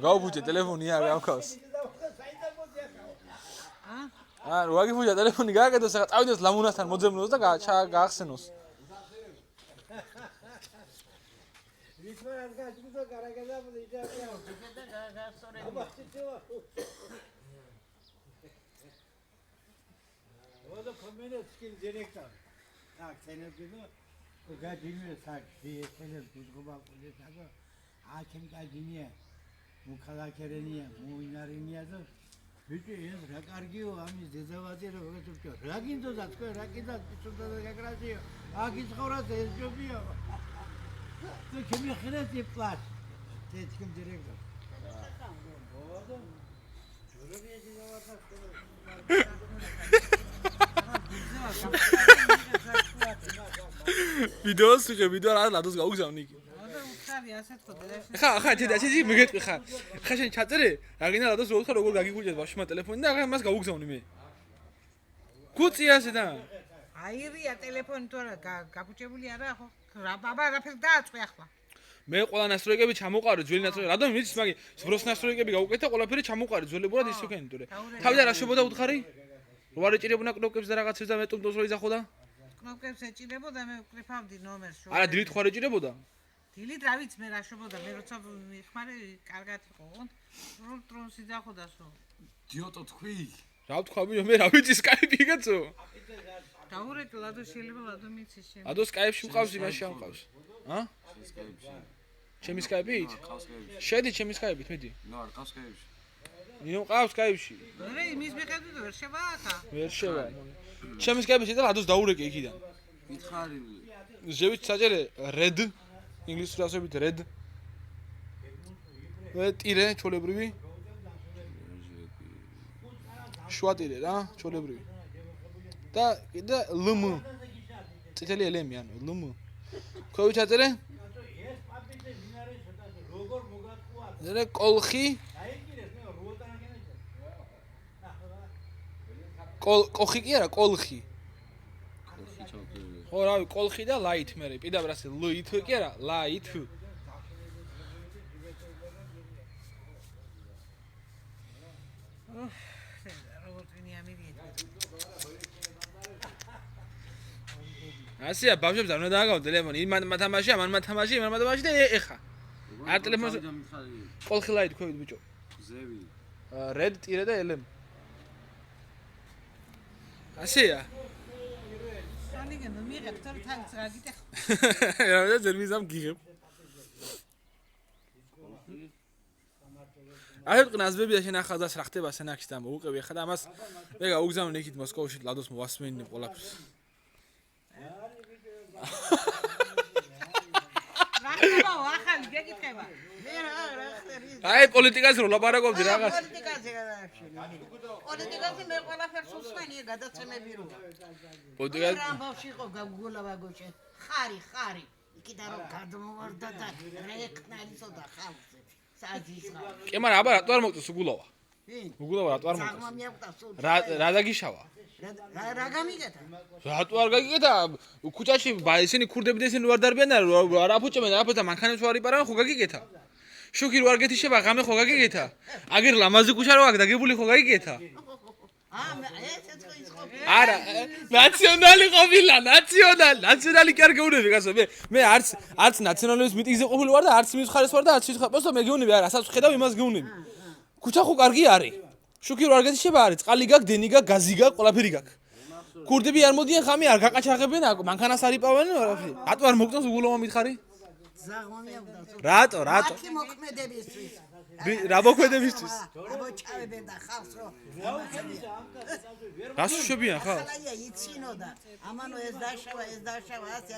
გაუფუჭე ტელეფონი არ გავქავს. როაგი ფუჭა ტელეფონი გააკეთოს, ახლა წავიდეს ლამუნასთან მოძებნოს და გაახსენოს. Orada komünist skill direktör. Tak, senin gibi o gadini tak diye senin kuzguba kullanıyor. Hakim gadini, bu kalakereniye, bu oynareniye de bütün yer rakargiyo, amiz dezavatire o Türkiye. Rakin de zaten, rakin de şurada da yakrasıyor. Hakim skora da yapıyor. Tu kimi xirət yaplar? Seçkim direktör. Orada Cumhuriyet ვიდეოს ვიღე ვიდეო რა ლადოს გაუგზავნი იქ. ხა ჩედი მიგეტყვი ხა შენ ჩაწერე რა გინდა ლადოს რო ხარ როგორ გაგიგუჭეს ბავშვმა ტელეფონი და ახლა მას გაუგზავნი მე. გუწიასე და აირია ტელეფონი თორე გაგუჭებული არა ხო რა ბაბა რაფერს დააწყვი ახლა. მე ყველა ნასტროიკები ჩამოყარე ძველი ნასტროიკები რადგან მიცის მაგი ზბროს ნასტროიკები გავუკეთე ყველაფერი ჩამოყარე ძველებურად ის თქვენი თორე თავიდან რა შებოდა უთხარი რო არ ეჭირებონა კნოპკებს და რაღაცებს და მე ტუმტოს რო იზახოდა კნოპკებს ეჭირებოდა მე ვკრიფავდი ნომერს არა დილით ხარ ეჭირებოდა დილით რა ვიცი მე რა შებოდა მე როცა მიხმარე კარგად იყო რომ ტრონს იზახოდა სო დიოტო თქვი რა ვთქვა მე რა ვიცი სკაიპი გეცო დაურეკ ლადო შეიძლება ლადო მიცის შენ ლადო სკაიპში მყავს იმაში არ მყავს სკაიპში ჩემი სკაიპით? შედი ჩემი სკაიპით, მიდი. ნუ არ ყავს სკაიპში. ნუ ყავს სკაიპში. მე იმის მიხედვით ვერ შევა ახლა. ვერ შევა. ჩემი სკაიპით და ლადოს დაურეკე იქიდან. მითხარი. ზევით საჭერე red ინგლისურ ასობით red. ტირე ჩოლებრივი. შუა ტირე რა, ჩოლებრივი. და კიდე lm. წითელი ელემი ანუ lm. ქვევით ჩაწერე? ზერე კოლხი კოლხი კი არა კოლხი ხო რავი კოლხი და ლაით მე პირდაპირ ასე ლით კი არა ლაით ასეა ბავშვებს არ უნდა დააგავო ტელეფონი იმან მათამაშია მან მათამაში და ეხა არ ტელეფონზე კოლხი ლაით ქვევით ბიჭო ზევი red ტირე და lm ასეა სანიგენ მიღებ თორე თავს რა გიტეხ რა ძერ მიზამ გიღებ აი ყნაზბებია შენ ახალდას რა ხდება სენაკში და მოუყევი ახლა და ამას მე გაუგზავნე იქით მოსკოვში ლადოს მოვასმენინე ყველაფერს რა ხდება ახალი გეკითხება მე რა ხდება აი პოლიტიკაზე რო ლაპარაკობდი რაღაც პოლიტიკაზე მე ყველაფერს უსმენი გადაცემები რო პოლიტიკაზე რა ბავში იყო გაგუგოლა ვაგოჩე ხარი იქიდან რომ გადმოვარდა და რეკნალისოდა ხალხზე საძის ხალხი კი მაგრამ აბა რატო არ მოგწეს უგულავა უგულავა რატო არ მოგწეს რა დაგიშავა რა გამიგეთა რატო არ გაგიგეთა ქუჩაში ისინი ქურდები და ისინი ვარ დარბიან და არ აფუჭებენ არაფერს და მანქანებს ვარ იპარავენ ხო გაგიგეთა შუქი რო არ გეთიშება ღამე ხო გაგიგეთა აგერ ლამაზი ქუჩა რო აქ დაგებული ხო გაგიგეთა არა ნაციონალი ყოფილა ნაციონალი კი არ გეუნები გასო მე არც ნაციონალიზმის მიტინგზე ყოფილი ვარ და არც მის ხარეს ვარ და არც ის ხარ მე გეუნები არა ასაც ხედავ იმას გეუნები ქუჩა ხო კარგი არის შუქი რო არ გეთიშება არის წყალი გაქვს დენი გაქვს გაზი გაქვს ყველაფერი გაქვს ქურდები არ მოდიან ხამი არ გაყაჩაღებენ მანქანას არ იპავენ რატო არ მოგწონს უგულოვა მითხარი რატო მათი მოქმედებისთვის რა მოქმედებისთვის მოჭავებენ და ხალხს რო გასუშვებიან ხალხს ახლა იცინოდა ამანო ეს დაშავა ასე ასე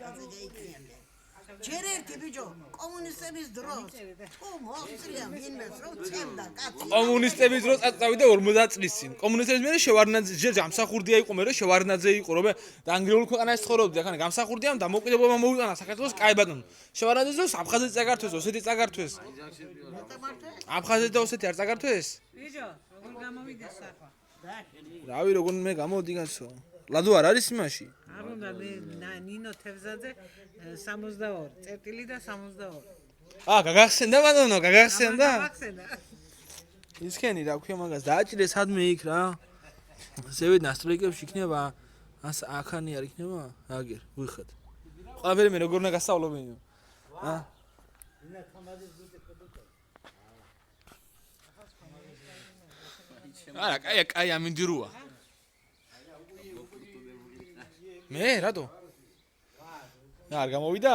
გაიქნიებდნენ ჯერ ერთი ბიჭო კომუნისტების დროს თუ მოხსრია ვინმეს რომ წემდა კაცი კომუნისტების დროს წავიდა 50 წლის წინ კომუნისტების მე შევარნაძე ჯერ გამსახურდია იყო მე რომ შევარნაძე იყო რომ და ანგლიურ ქვეყანაში ცხოვრობდი ახლა გამსახურდია და მოკიდებობა მოუტანა საქართველოს კაიბადონ შევარნაძეს დროს აფხაზეთი წაგართვეს ოსეთი წაგართვეს აფხაზეთი და ოსეთი არ წაგართვეს ბიჭო როგორ გამოვიდეს ახლა რავი როგორ მე გამოვდი გასო ლადო არ არის იმაში? არ უნდა ნინო თევზაძე 62 წერტილი და 62 გაგახსენდა ბატონო, გაგახსენდა? ახსენდა ისქენი რა ქვია მაგას დააჭირე სადმე იქ რა. ზევით ნასტროიკებში იქნება აქანი არ იქნება? აგერ, ვიხოთ. ყველაფერი მე როგორ უნდა გასწავლობინო? არა, კაი ამინდიროა. მე რატო? არ გამოვიდა?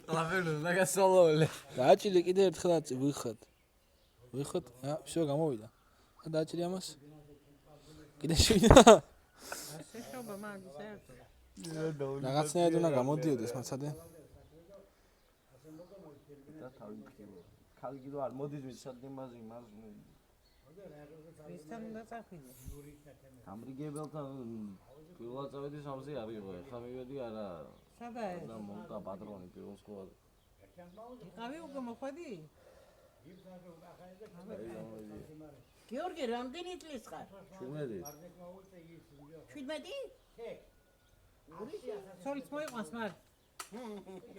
ყველაფერი უნდა გასწავლო. დააჭირე კიდე ერთხელ ვიხოთ. ვიხოთ, всё გამოვიდა. დააჭირე ამას. კიდე შევიდა. შეშობა მაგის ერთ რაღაცნაირად უნდა გამოდიოდეს მაცადე. და თავი ხილო. ხალი კიდო არ მოდის მისადნი მაზი. ვისთან უნდა წახვიდე ამრიგებელთან პირველად წავედი სამზე არიღო. ახლა მივედი არა. სადა ეს და მომდა პატრონი პირველ სკოლაზე. იყავი უკვე მოხვედი გიორგი რამდენი წლის ხარ 17 სოლიც მოიყვანს მაგ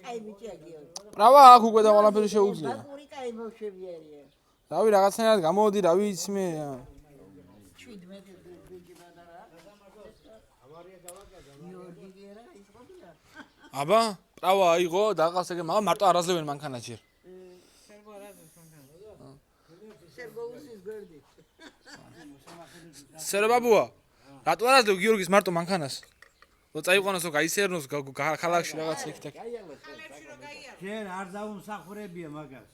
კაი ბიჭია გიორგი რავა აქ უკვე და ყველაფერი შეუძლია. ბაკური კაი ბავშვები არიან რავი რაღაცნაირად გამოვდი, რა ვიცი მე. 17 ბიჭი ბადარა გიორგი გერა ის ყოფილა აბა, რავა აიღო, დაყავს ეგ მაგა მარტო არაზევენ მანქანა ჯერ. სერგო არაზევს მანქანა სერგოუსის გვერდი სერა ბაბუა, რატო არაზევ გიორგის მარტო მანქანას? რო წაიყვანოსო, გაისერნოს ქალაქში რაღაც იქ-თაკ. ჯერ არ დაუმსახურებია მაგას.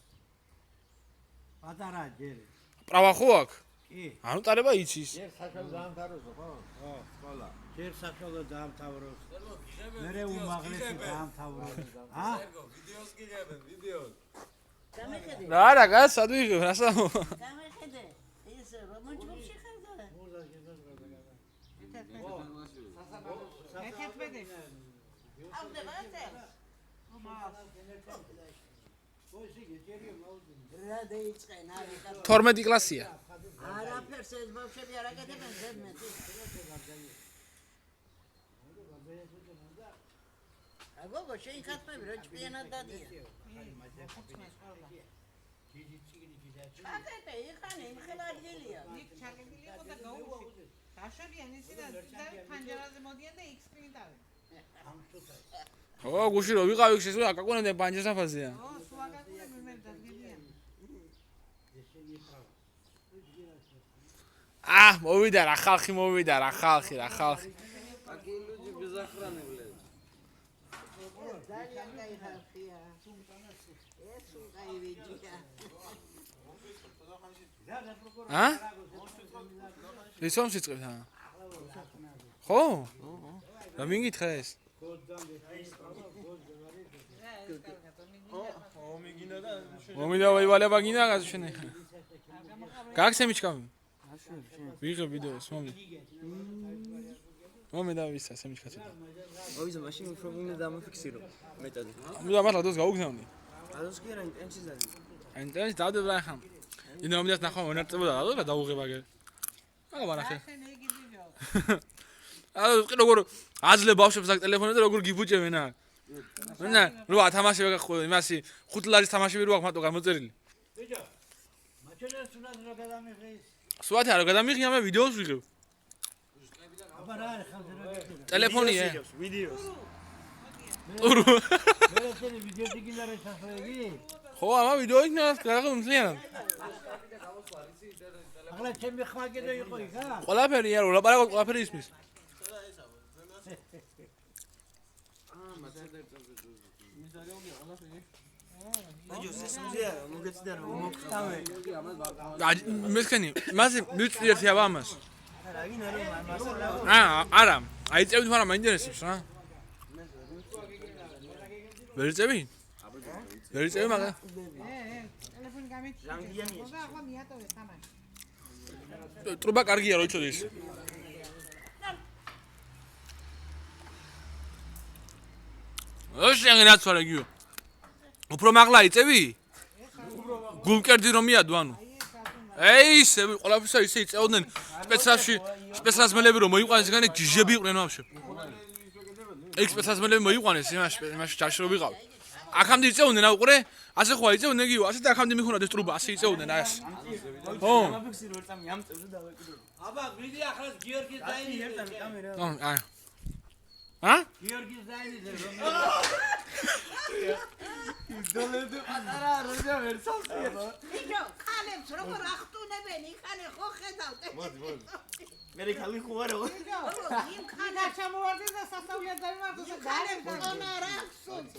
პატარა ჯერ. პრავა ხო აქ? კი. ანუ წარება იცის. ჯერ სახელო დაამთავროს ხო? ხო, სკოლა. ჯერ სახელო დაამთავროს. მერე უმაღლესი დაამთავროს. ვიდეოს გიღებენ, ვიდეოს. გამეხედე რა გასად ვიღებ, რასამო? გამეხედე ის რომანტიკში ხარდა რა დაიწყენ არიკა 12 კლასია. არაფერს ეს ბავშვები არ აკეთებენ ზედმეტი აგოგო შეიკაცმები რა ჭკვიანად დადია აკეთე იხანი იმხელა ადგილია იქ ჩაკეტილი იყო და გაუში დაშებიან ისი და პანჯერაზე მოდიან და იქ სპრინტავენ ო, გუში რო ვიყავი შესულ აკაკუნებდნენ პანჯერსაფაზეა. ო სულ აკაკუნები მე დაგებიან მოვიდა რა ხალხი მოვიდა, რა ხალხი. აკილუჯი ბიზახრანებლე. ძალიან კაი ხალხია ეს სულ კაი ვიჯია ისომ სიწყებთ ხო? რა მიგითხა ეს? მომიდა ვაივალება გინდა გასშენე. გაგსემი ჩკამი. ვიღებ ვიდეოს, მომიდა ვისა სემიჩკაცო. მოვიზა მაშინ უფრო მინდა დამაფიქსირო მეტად. მომიდა მართლა დოს გაუგზავნი. ადოს კი არა ინტენსის დადი. ინტერნეტ დავდებ რა ხამ. ინო მომიდას ნახო მონარწებოდა და დაუღება გე. აგა მარახე. როგორ აძლე ბავშვებს აქ ტელეფონზე და როგორ გიბუჭებენ აქ. რო ათამაშები გახო იმასი 5 ლარის თამაშები რო აქ მარტო გამოწერილი. ბიჭო, მაჩვენებს უნდა რა გადამიღეს. სვათი არა გადამიღია მე ვიდეოს ვიღებ. აბა რა არის ხალხი რა გეტყვი. ტელეფონია. ვიდეოს. მე ეს ვიდეო დიგინდა რა სახლები? ხო, ამა ვიდეო იქნება რაღაც მთლიანად. ახლა ჩემი ხმა კიდე იყო იქ, ა? ყველაფერი არა, ლაპარაკობ ყველაფერი ისმის. მესქენი, მასე მივწვი ერთი აბა ამას. არა, აი წევით მაგრამ მაინტერესებს რა. ვერ წევი? ვერ წევი მაგრამ. ტელეფონი გამეჩი და ახლა მიატოვე თამაში ტრუბა კარგია რო იცოდეს. ოშენ რაც ვარ გიო. უფრო მაღლა იწევი? გულკერდი რომ მიადო ანუ. ისე ყველაფერს ისე იწეოდნენ სპეცრაში სპეცრაზმელები რომ მოიყვანეს ეგანი ჯიჟები იყვნენ ვაფშე. ეგ სპეცრაზმელები მოიყვანეს იმაში ჯარში რომ ვიყავ. აქამდე იწეოდნენ აუყურე, ასე ხო იწეოდნენ გიო, ასე და აქამდე მიხუნათ ეს ტრუბა, ასე იწეოდნენ აი ასე. ხო. აბა, ვიდი ახლა გიორგის დაინი. აი. ჰა? გიორგის დაინი რომ დოლები პატარა როჟა ვერსალსია. ბიჭო, ხალებს როგორ ახტუნებენ, იქანე ხო ხედავთ. მე ხალი ხო არა. იმ ხანა ჩამოვარდი და სასწაულად დავიმართა და ხალებს წონა რა,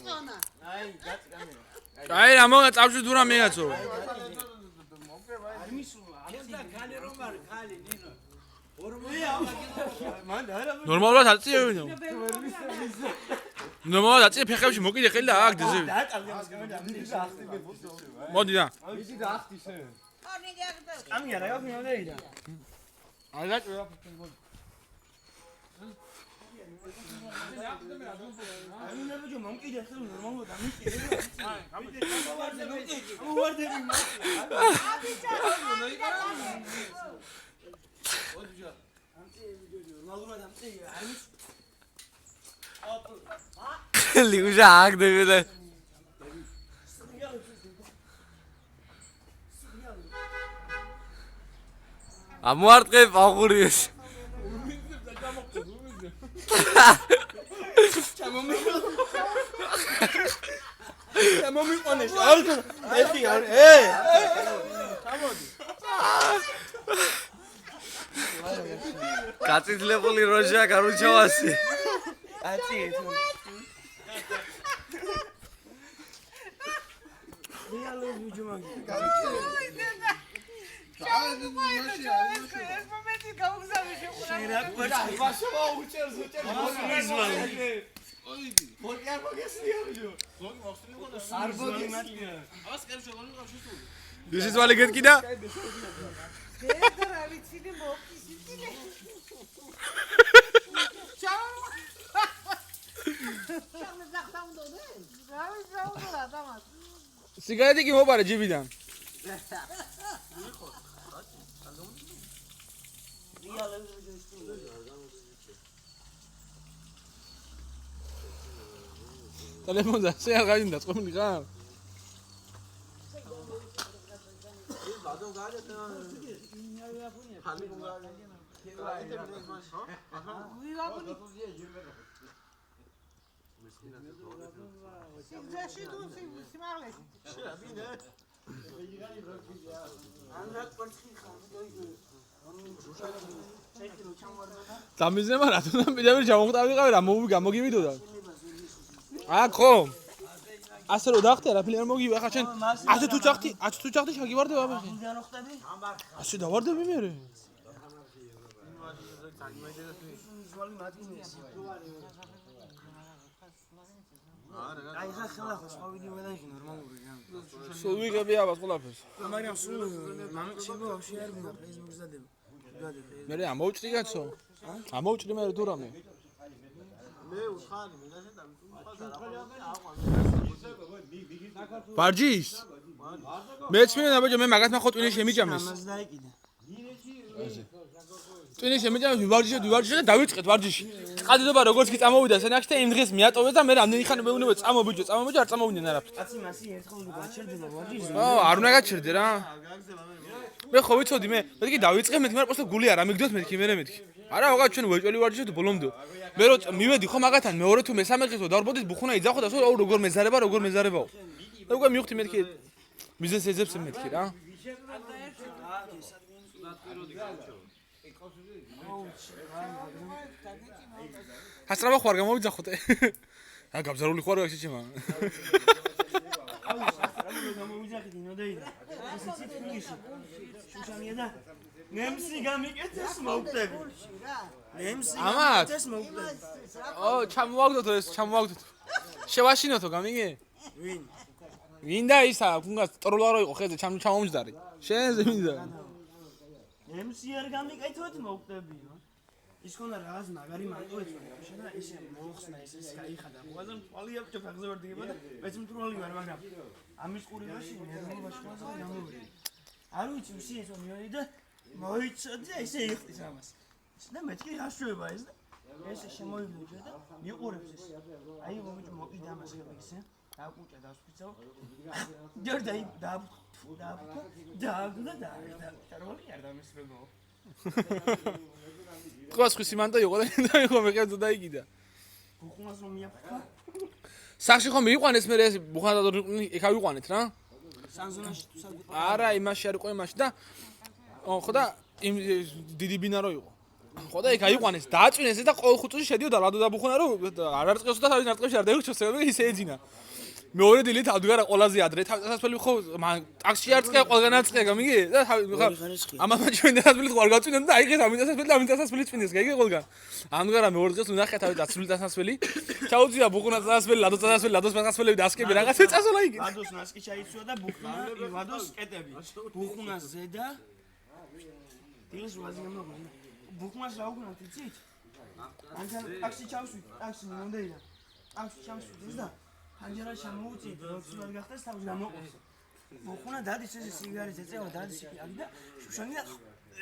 წონა. აი, გაწ კამერა. აი რა მოგა წავში თუ რა მეაცო. ხალი რომ არ ხალი ნინო. ნორმალურად აწიებინო. ნორმალურად აწიებ ფეხებში მოკიდე ხელი და აქ დზე. მოდი და. ვიცი და ახტი შენ. ხონი გაგდო. ამია რა გქონია და. აი რა ჭრა. აი მე ბიჭო მომკიდე ხელ ნორმალურად ამიკიდე. აი, გამოვარდები მაგ. Liuja ag devile. Amuartqe pagurius. ჩამომიყვანე ალკო ეხი არ Katsitlebuli roja garuchavasi. აწი ეს რეალურ ბუჯმაგი რა ყვერცხი ვაშოვა უჭერს მოდი არ მოგესია ბიჭო არ მოდი მათია ას კერშო გონიღავ შეშული This is ვალი გეტკიდა? დედრა ვიცინე მოკისიტინე. ჩაუ. ჩაუ ზახტამდო დე. ზაუზა დამას. სიგარეტი კი მოპარე ჯიბიდან. ტელეფონზე შეა გაინდა წომილი რა? დამიზნება რა თუნდაც მიდევი ჩამოხტავიყავი რა გამოგივიდოდა. აა ხო. ასე რომ დახტე რა ფილერ მოგივი ახლა შენ 10 თუ ჭახტი შეგივარდე აბა. ასე დავარდები მე. აი ხა ხელა ხო სხვა ვიდეო გადაიღე ნორმალური რა. სულ ვიღები აბა ყველაფერს. მაგრამ სულ მამიჩიბო ვაფშე არ მიგა ფეისბუქს დადებ. მე რა ამოვჭრი კაცო? ამოვჭრი მე თუ რამე? მე უხარი მე და ბარჯის? მეც მინდა ბიჭო მე მაგათ ნახო ტვინი შემიჭამეს. ამას დაიკიდა. ტვინი შემიჭამეს ვიბარჯიშე და დავიწყეთ ვარჯიში. ყადიდობა როგორც კი წამოვიდა სენაკში და იმ დღეს მიატოვეს და მე რამდენი ხანი მეუბნება წამო ბიჭო არ წამოვიდნენ არაფრით. კაცი მასი ერთხელ გაჩერდება ვარჯიშს. არ უნდა გაჩერდე რა. მე ხო ვიცოდი მე მეთქი დავიწყე მეთქი მაგრამ პოსტა გული არ ამიგდოთ მეთქი მე მეთქი. არა ვაღაც ჩვენ ვეჭველი ვარჯიშეთ ბოლომდე. მე რო მივედი ხო მაგათან მეორე თუ მესამე დღესო დავრბოდით ბუხუნა იძახო და სულ როგორ მეზარებაო. და უკვე მივხვდი მეთქი მიზეს ეძებს მეთქი რა. ასრაბა ხوار გამოვიძახოთ. რა გაბზარული ხوار გაშიჩემა. გამოვიძახით ინოდეიდა. ისე ციფრიში. შუშანია და ნემსი გამიკეთეს მოვკვდები. ნემსი გამიკეთეს მოვკვდები. ო, ჩამოვაგდოთ ეს, ჩამოვაგდოთ. შევაშინოთო გამიგე? ვინ? ვინ და ისა, თუნდაც ტროლარო იყო ხეზე ჩამომჯდარი. შენზე მინდა. ნემსი არ გამიკეთოთ მოვკვდებიო. ის ქონა რაღაც მაგარი მარტო ეწონა. შედა ისე მოხსნა ეს გაიხადა. ყველაზე მწვალი აბჭო ფეხზე ვარდგება და მეც მტრული ვარ, მაგრამ ამის ყურებაში ნერვულობაში ყველაზე გამოვიდა. არ ვიცი უსი ესო მიონი და მოიცოდი ისე იხტის ამას. და მეთქი გაშუება ეს და ესე შემოივლეჯა და მიყურებს ეს. აი მომიჯ მოკიდა ამას ეგრე. დააკუჭა დასფიცო. ჯერ დააგდა ჩარვალი არ დამესრებო. ყოს ხისიმანტა იყო და იყო მეკეძო დაიგიდა. ბუხუნას რომ მიაფრთხა. სახში ხომ მიიყვანეს მე ეს ბუხანა და იქ ავიყვანეთ რა? სანზონაში თუ სად არა, იმაში არ იყო იმაში და ხო და იმ დიდი ბინარო იყო. ხო და იქ აიყვანეს, დააწვინეს და ყოველ 5 წუთში შედიოდა ლადო და ბუხუნა რომ არ არწყევსო და თავის არწყევში არ დაიხჩოს და ისე ეძინა. მეორე დილით ავდგარა ყველაზე ადრე, თავისასწრელი ხო ტაქსში არწყია, ყველგან არწყია, გამიგე? და ამან ჩვენ დასასწრელი ხო არ გაწვინეთ და აიღეს ამინდასასწრელი და ამინდასასწრელი წვინეს, გაიგე ყველგან. ამდგარა მეორე დღეს უნახე თავის დასასწრელი დასასწრელი. ჩაუწია ბუხუნა დასასწრელი, ლადო დასასწრელი, ლადოს დასასწრელი და ასკები რაღაცა წასულა იგი. ლადოს ნასკი ჩაიცვა და ბუხუნა ლადოს კეტები. ბუხუნას ზედა დილს ვაზი გამოგონდა. ბუხუნას რა უგნათ იცით? ანთან ტაქსი ჩავსვით, ტაქსი მომდეირა. ტაქსი ჩავსვით და ანჯერა შემოუწით, როცა არ გახდეს თავი გამოყოს. ბუხუნა დადის ეს სიგარეტი ეწევა, დადის იქ არის და შუშანი და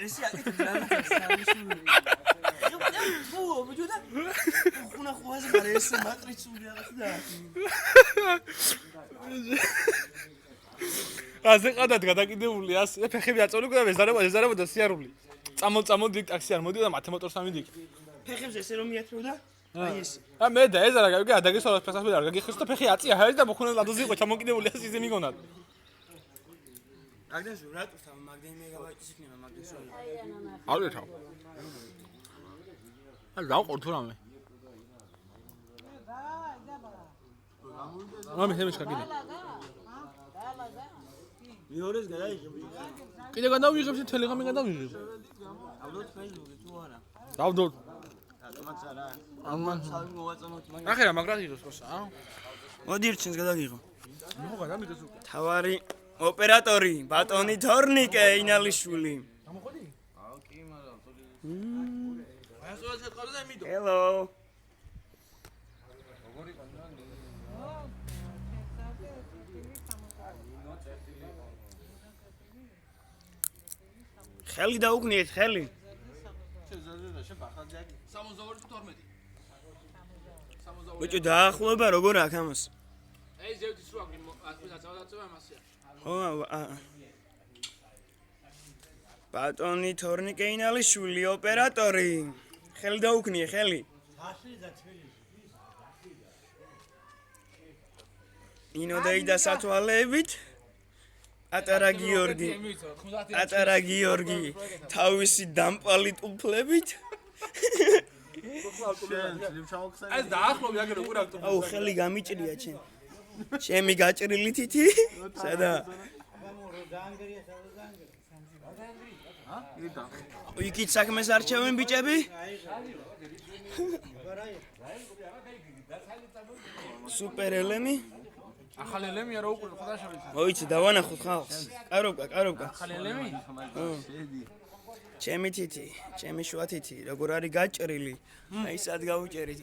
ესე აკეთებს რაღაცას სამშობლო. ფუ, ბუჯუდა. ბუხუნა ხوازი მარე ესე მატრიცული რაღაცა და. ასე ყადად გადაკიდებული ასე ფეხები აწოლიკო და ეზარებოდა სიარული. წამოდი ტაქსი არ მოდიოდა მათე მოტორს ამიდი. ფეხებზე ესე რომ მიათრევდა? აი ეს. მე და ეზარა გავიგე ადაგესვლა ფეხსაფრთხე არ გაგიხსნა და ფეხი აწია ჰაერს და ბუხუნა ლადოზე იყო ჩამოკიდებული ასე ისე მიგონად. აგდენს რატო თავ მაგდენ მეგაბაიტის იქნება მაგდენს რა. ავდე თავ. აი დავყორ თუ რამე. რამე შემეშ კაკიდე. მეორეს გადაიღებ. კიდე გადავიღებ შე ტელეგრამი გადავიღებ. ავდოთ ფეისბუქი თუ არა. დავდოთ. რატომაც არა. ამან სალმი მოვაწონოთ მაგ. ნახე რა მაგრად იღებს ხოსა. მოდი ერჩენს გადაგიღო. ნუ გადამიღეს უკვე. თავარი ოპერატორი ბატონი თორნიკე ინალიშვილი. გამოხოდი? აუ კი მაგრამ აი სულ შეტყავდა და მიდო. ჰელო. ხელი დაუგნიეთ ხელი. 62 ბიჭო დაახლოება როგორ აქ ამას? აი ზევთის რო აგრი ასპეცად წავდაწევა მასია. ხო ბატონი თორნიკე ინალიშვილი ოპერატორი. ხელი დაუგნიე ხელი. ნინო დაიდა სათვალეებით. ატარა გიორგი. ატარა გიორგი თავისი დამპალი ტუფლებით. აი დაახლოვე აგერ როგორ აქტო. აუ ხელი გამიჭრია ჩემ. ჩემი გაჭრილი თითი. სადა? იქით საქმეს არჩევენ ბიჭები? სუპერ ელემი. ახალი ელემია რა უკვე ხოდა შევიცი. მოიცი დავანახოთ ხალხს. კაროკა. ახალი ელემი? ჩემი თითი, ჩემი შუა თითი, როგორ არის გაჭრილი. აი სად გავუჭერით.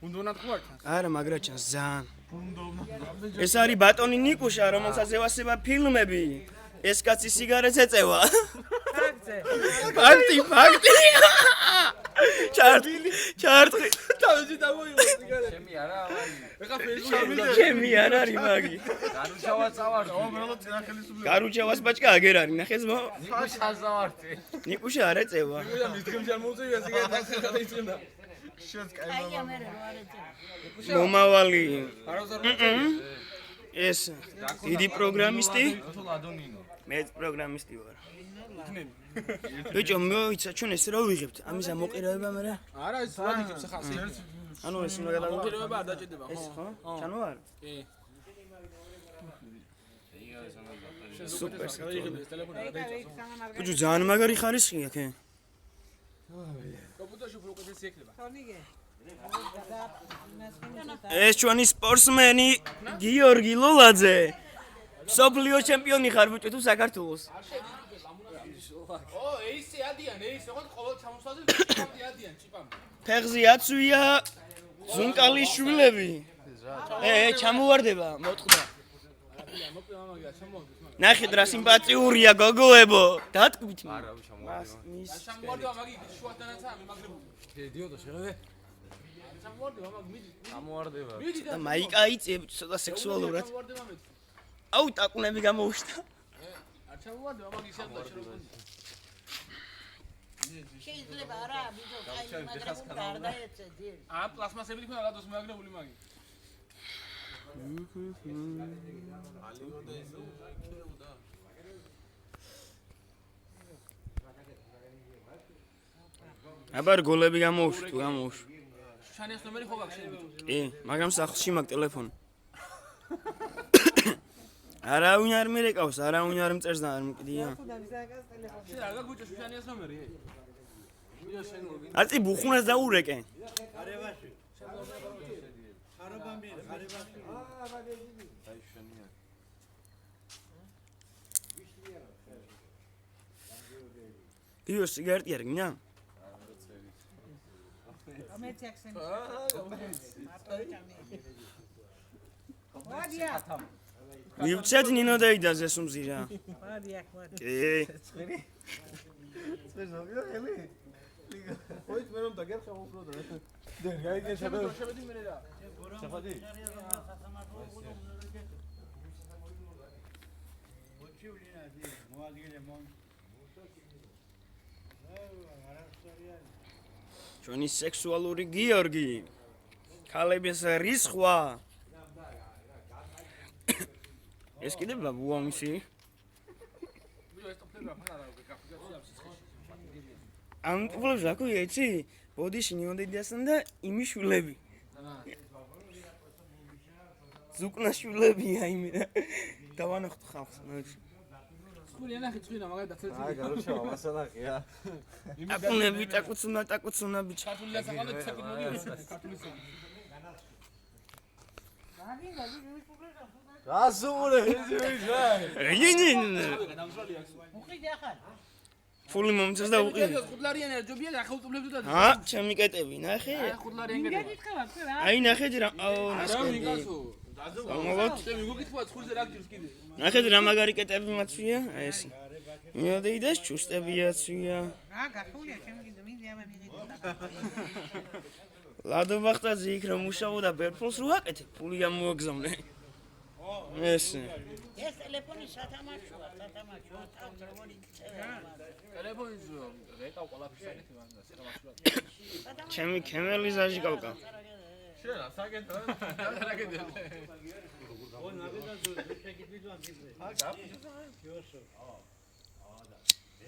უნდონა თქვა? არა, მაგრა ჩანს ძალიან. ეს არის ბატონი ნიკუშა, რომელსაც ევასება ფილმები. ეს კაცი სიგარეტს ეწევა. ფაქტი. ჩარტი. თავში დავოიღო სიგარეტი. ჩემი არა ავარი. ეხა ფეისბუქი ჩემი არ არის მაგი. გარუშავა წავარ. გარუჩევას ბაჭკა აგერ არის, ნახეს მო. ნიკუშას წავარდი. ნიკუშა არ ეწევა. და მის დღემ ჯარ მოუწევია სიგარეტი და იწვნა. მომავალი არავზარ ეს დიდი პროგრამისტი. ლადონინო. მეც პროგრამისტი ვარ. ბიჭო, მოიცა ჩვენ ეს რა ვიღებთ? ამისა მოყირაება მე რა. არა ის რა იქებს ახლა ანუ ეს უნდა გადავიღო. მოყირაება არ დაჭედება ეს ხო? ხო? ჩანო არ? კი. სუპერ. გაიგებს ტელეფონი არ დაიწვა. ბიჭო, ძალიან მაგარი ხარისხია ქე. კომპიუტერში უფრო უკეთესი ექნება. ეს ჩვენი სპორტსმენი გიორგი ლოლაძე. სოფლიო ჩემპიონი ხარ ბიჭო თუ საქართველოს? ო, ეისე ადიან, ეისე ხო ყოველ ჩამოსვლაზე ადიან ჩიპამ. ფეხზე აცვია ზუნკალის შვილები. ჩამოვარდება, მოტყდა. მოკლე მამაგია, ჩამოვაგდეს მაგ. ნახეთ რა სიმპათიურია გოგოებო. დატყვით. არა შამოვარდება. მის ჩამოვარდება მაგი შუათანაცა მიმაგრებული. დიოდო შეღებე. ჩამოვარდება მაგ მიდი. ჩამოვარდება. მიდი და მაიკა იწებ ცოტა სექსუალურად. ჩამოვარდება მე. აუ ტაკუნები გამოუშთა. არ ჩამოვარდება მაგ ისე და შეიძლება. შეიძლება არა ბიჭო კაი მაგრამ არ დაეცე ძირი ამ პლასმასები იქნება რადოს მეაგრებული მაგი. აბარ გოლები გამოუშვა თუ გამოუშვა. შანიას ნომერი ხო გაქვს შენ ბიჭო? კი, მაგრამ სახლში მაგ ტელეფონი. არავინ არ მერეკავს, არავინ არ მწერს და არ მკდია. შენ არ გაგვიჭო შანიას ნომერი? ბიჭო შენ მოგინ. აწი ბუხუნას დაურეკე. ხარებაში. ხარობამი, ხარებაში. აი შენია. გიო სიგარეტი არ გინდა? ამეთი აქსენი ვადია მივცეთ ნინო დაიდაზე სუმზირა. ვადია ვადია კი. ხოით მე რომ დაგერხა უფრო და. დენ გაიგე შევედი. შევედი მე რა. შეხოდი. მოჩიuliნა დი მოაგილე მონ. ჩვენი სექსუალური გიორგი. ქალების რისხვა. ეს კიდე ბაბუა მისი. ბიჭო ეს ტოპლები რა ხარ არა გაფიგაცია სიცხეში. ამ ტოპლებს რა ქვია იცი? ბოდიში ნიონდიდიასთან და იმიშულები. ზუკნაშულებია იმე რა. დავანახოთ ხალხს. ხული ნახე წვინა მაგარი დაცელწი. აი გაროჩა მასალახია. აკუნები ტაკუცუნა ბიჭა. ქართული დასაყალე ცეკით მოდიოს ქართული ცეკით. გასული ისე ვიჟა. ენი დამსვალი აქვს. უყიდე ახალ ფული მომწეს და უყი. ხუთლარიანი ჯობია ახალწლებს და ა ჩემი კეტები ნახე. ხუთლარიანი იმედი თქვა რა აი ნახეთ რა. აუ რა ნასკები. მიგასო გამოვოთ. შენ მიგუკითხვა ხურზე რა გირს კიდე ნახეთ რა მაგარი კეტები მაცვია. აი ეს. მიოდეიდეს ჩუსტებიაცვია. რა გახულია ჩემი კიდე მინდა ამე მიგიდო ლადო ბახტაძე იქ რომ მუშაობდა ბერფულს რო აკეთე ფული გამოგზავნე. ეს ეს ტელეფონი სათამაშოა თავს როგორი ტელეფონის რეკავ ყველაფერს აკეთე მაგრამ სათამაშოა ჩემი კემელი ზაჟიკალკა. შენ რა საკეთო? რა გედე ო ნაბედა შეკითხვა გიძე. ა გაფიჭო. ჯოსო.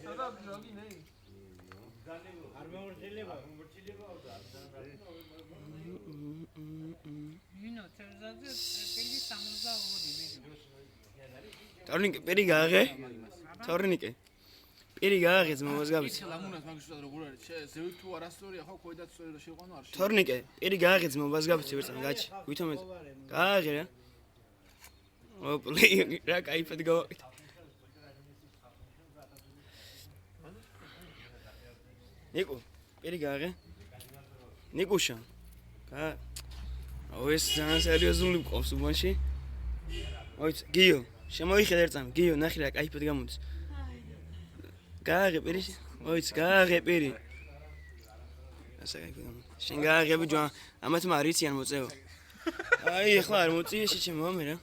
სადა ბლოგი ნე არ მეურჩილება. ვინო თევზაძე პელი 62 ვიდეო ტორნიკე პერი გააღე. ტორნიკე პერი გააღე ძმობას გავიცი. ლამუნას მაგისტრად როგორ არის ზევით თუ არასწორია ხო ქოიდაც სწორი და შეყვანო არ შეიძლება ტორნიკე პერი გააღე ძმობას გავიცი ვერცან გაჩი. ვითომეთ გააღე რა. ო პლეი რა кайფად გავაკეთე. ნიკო პერი გააღე. ნიკუშა გა აუ ეს ძალიან სერიოზული მყავს უბანში. ოიც გიო შემოიხედე ერთამ გიო ნახე რა кайფად გამოდის. გააღე პერი ოიც გააღე პერი. ასე кайფად გამოდის. შენ გააღები ჯო ამათ მარიციან მოწეო. აი ახლა არ მოწიე შეჩემო მე რა.